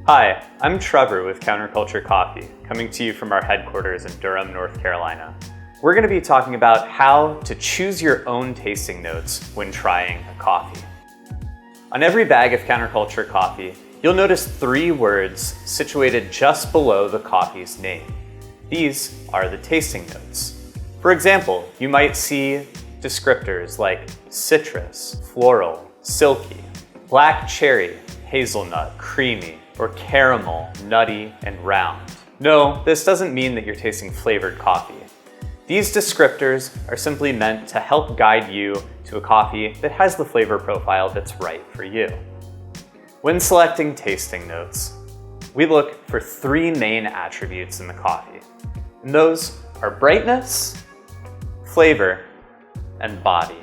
Hi, I'm Trevor with Counterculture Coffee, coming to you from our headquarters in Durham, North Carolina. We're going to be talking about how to choose your own tasting notes when trying a coffee. On every bag of Counterculture Coffee, you'll notice 3 words situated just below the coffee's name. These are the tasting notes. For example, you might see descriptors like citrus, floral, silky, black cherry, hazelnut, creamy, or caramel, nutty, and round. No, this doesn't mean that you're tasting flavored coffee. These descriptors are simply meant to help guide you to a coffee that has the flavor profile that's right for you. When selecting tasting notes, we look for 3 main attributes in the coffee, and those are brightness, flavor, and body.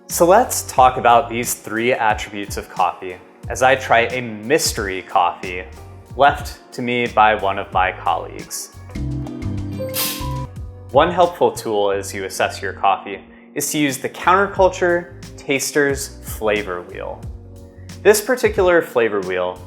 So let's talk about these 3 attributes of coffee as I try a mystery coffee left to me by one of my colleagues. One helpful tool as you assess your coffee is to use the Counterculture Taster's Flavor Wheel. This particular flavor wheel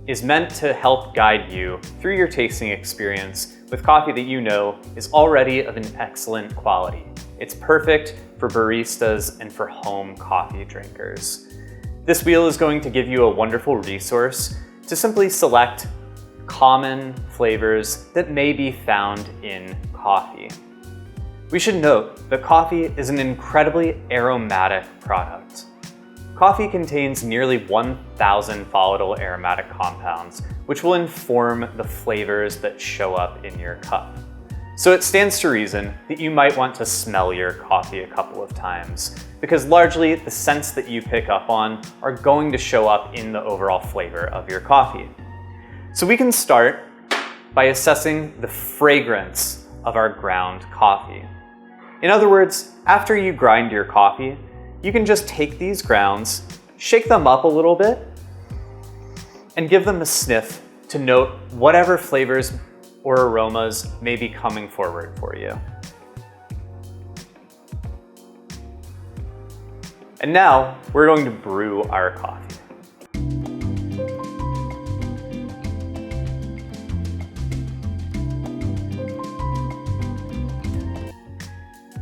is meant to help guide you through your tasting experience with coffee that you know is already of an excellent quality. It's perfect for baristas and for home coffee drinkers. This wheel is going to give you a wonderful resource to simply select common flavors that may be found in coffee. We should note that coffee is an incredibly aromatic product. Coffee contains nearly 1,000 volatile aromatic compounds, which will inform the flavors that show up in your cup. So it stands to reason that you might want to smell your coffee a couple of times, because largely the scents that you pick up on are going to show up in the overall flavor of your coffee. So we can start by assessing the fragrance of our ground coffee. In other words, after you grind your coffee, you can just take these grounds, shake them up a little bit, and give them a sniff to note whatever flavors or aromas may be coming forward for you. And now we're going to brew our coffee.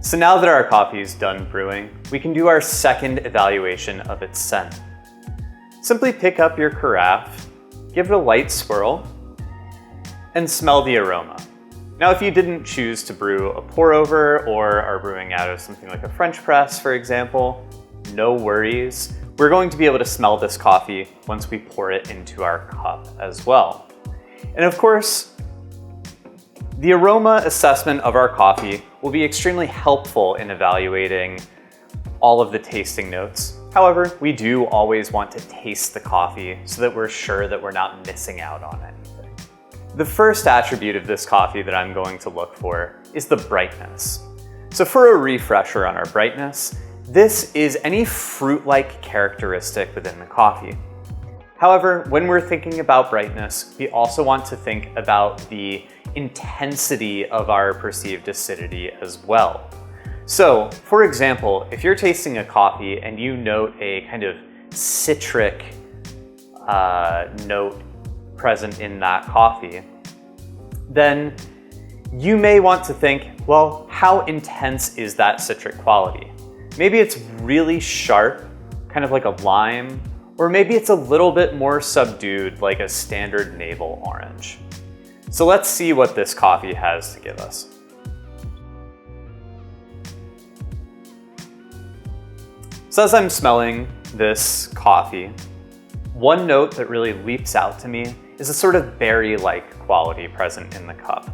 So now that our coffee is done brewing, we can do our second evaluation of its scent. Simply pick up your carafe, give it a light swirl, and smell the aroma. Now, if you didn't choose to brew a pour over or are brewing out of something like a French press, for example, no worries. We're going to be able to smell this coffee once we pour it into our cup as well. And of course, the aroma assessment of our coffee will be extremely helpful in evaluating all of the tasting notes. However, we do always want to taste the coffee so that we're sure that we're not missing out on anything. The first attribute of this coffee that I'm going to look for is the brightness. So for a refresher on our brightness, this is any fruit-like characteristic within the coffee. However, when we're thinking about brightness, we also want to think about the intensity of our perceived acidity as well. So, for example, if you're tasting a coffee and you note a kind of citric note present in that coffee, then you may want to think, well, how intense is that citric quality? Maybe it's really sharp, kind of like a lime, or maybe it's a little bit more subdued, like a standard navel orange. So let's see what this coffee has to give us. So as I'm smelling this coffee, one note that really leaps out to me is a sort of berry-like quality present in the cup.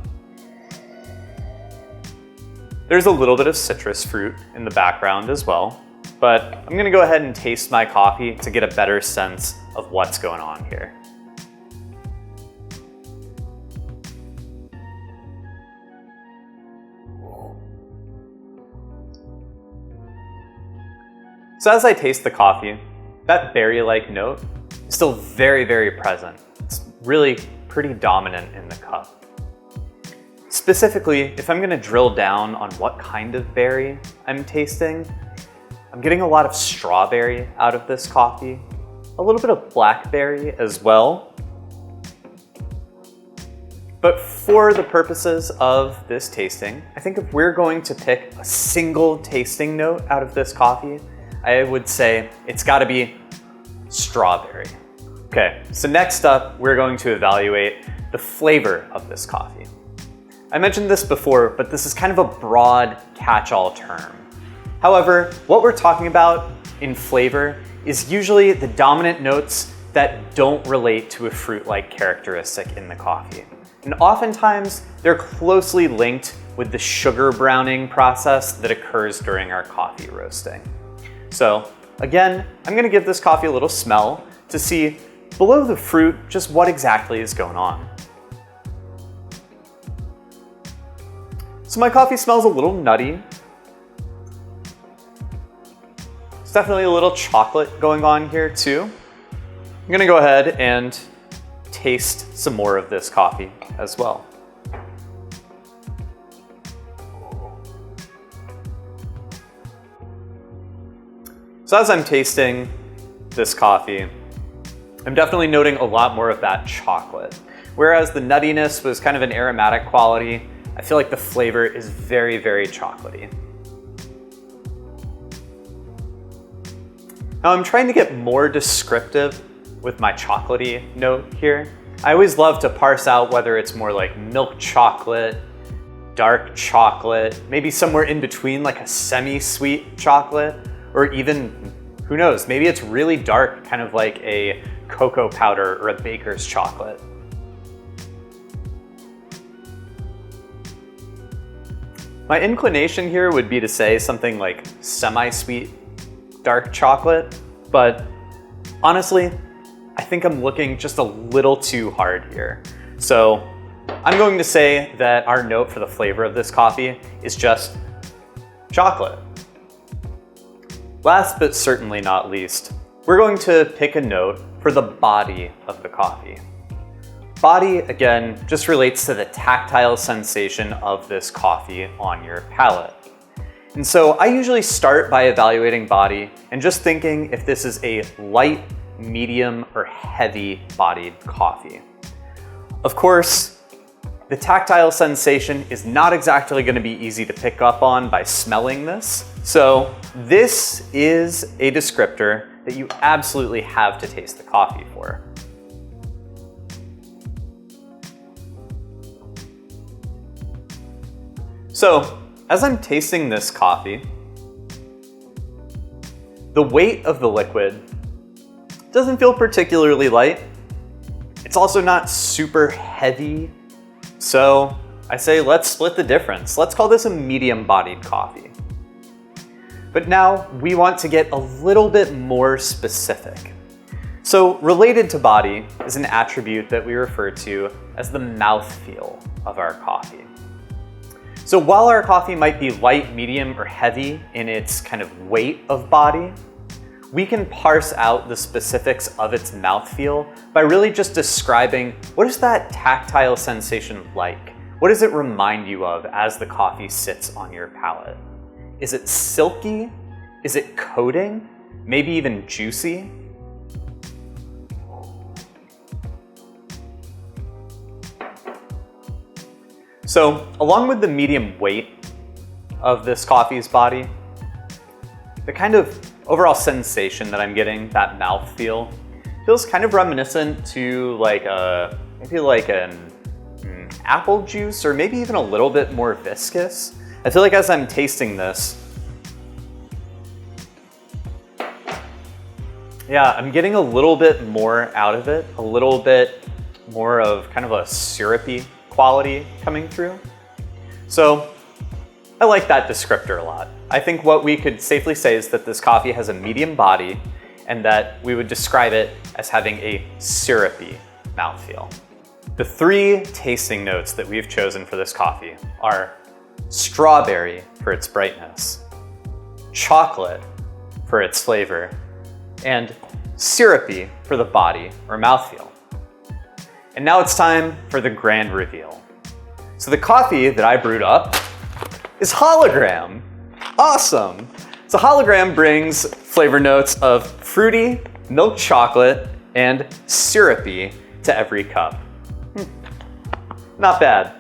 There's a little bit of citrus fruit in the background as well, but I'm gonna go ahead and taste my coffee to get a better sense of what's going on here. So as I taste the coffee, that berry-like note is still very, very present. It's really pretty dominant in the cup. Specifically, if I'm gonna drill down on what kind of berry I'm tasting, I'm getting a lot of strawberry out of this coffee, a little bit of blackberry as well, But for the purposes of this tasting, I think if we're going to pick a single tasting note out of this coffee, I would say it's gotta be strawberry. Okay, so next up, we're going to evaluate the flavor of this coffee. I mentioned this before, but this is kind of a broad catch-all term. However, what we're talking about in flavor is usually the dominant notes that don't relate to a fruit-like characteristic in the coffee. And oftentimes, they're closely linked with the sugar browning process that occurs during our coffee roasting. So again, I'm gonna give this coffee a little smell to see below the fruit just what exactly is going on. So my coffee smells a little nutty. There's definitely a little chocolate going on here too. I'm gonna go ahead and taste some more of this coffee as well. So as I'm tasting this coffee, I'm definitely noting a lot more of that chocolate. Whereas the nuttiness was kind of an aromatic quality, I feel like the flavor is very, very chocolatey. Now I'm trying to get more descriptive with my chocolatey note here. I always love to parse out whether it's more like milk chocolate, dark chocolate, maybe somewhere in between like a semi-sweet chocolate, or even, who knows, maybe it's really dark, kind of like a cocoa powder or a baker's chocolate. My inclination here would be to say something like semi-sweet dark chocolate, but honestly, I think I'm looking just a little too hard here. So I'm going to say that our note for the flavor of this coffee is just chocolate. Last but certainly not least, we're going to pick a note for the body of the coffee. Body, again, just relates to the tactile sensation of this coffee on your palate. And so I usually start by evaluating body and just thinking if this is a light, medium, or heavy bodied coffee. Of course, the tactile sensation is not exactly going to be easy to pick up on by smelling this. So this is a descriptor that you absolutely have to taste the coffee for. So as I'm tasting this coffee, the weight of the liquid doesn't feel particularly light. It's also not super heavy. So I say let's split the difference. Let's call this a medium-bodied coffee. But now we want to get a little bit more specific. So related to body is an attribute that we refer to as the mouthfeel of our coffee. So while our coffee might be light, medium, or heavy in its kind of weight of body, we can parse out the specifics of its mouthfeel by really just describing what is that tactile sensation like? What does it remind you of as the coffee sits on your palate? Is it silky? Is it coating? Maybe even juicy? So along with the medium weight of this coffee's body, the kind of overall sensation that I'm getting, that mouthfeel, feels kind of reminiscent to like maybe like an apple juice, or maybe even a little bit more viscous. I feel like as I'm tasting this, yeah, I'm getting a little bit more out of it, a little bit more of kind of a syrupy quality coming through. So I like that descriptor a lot. I think what we could safely say is that this coffee has a medium body and that we would describe it as having a syrupy mouthfeel. The three tasting notes that we've chosen for this coffee are strawberry for its brightness, chocolate for its flavor, and syrupy for the body or mouthfeel. And now it's time for the grand reveal. So the coffee that I brewed up is hologram. Awesome. So hologram brings flavor notes of fruity, milk chocolate, and syrupy to every cup. Not bad.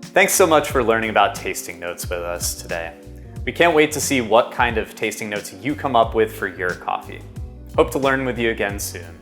Thanks so much for learning about tasting notes with us today. We can't wait to see what kind of tasting notes you come up with for your coffee. Hope to learn with you again soon.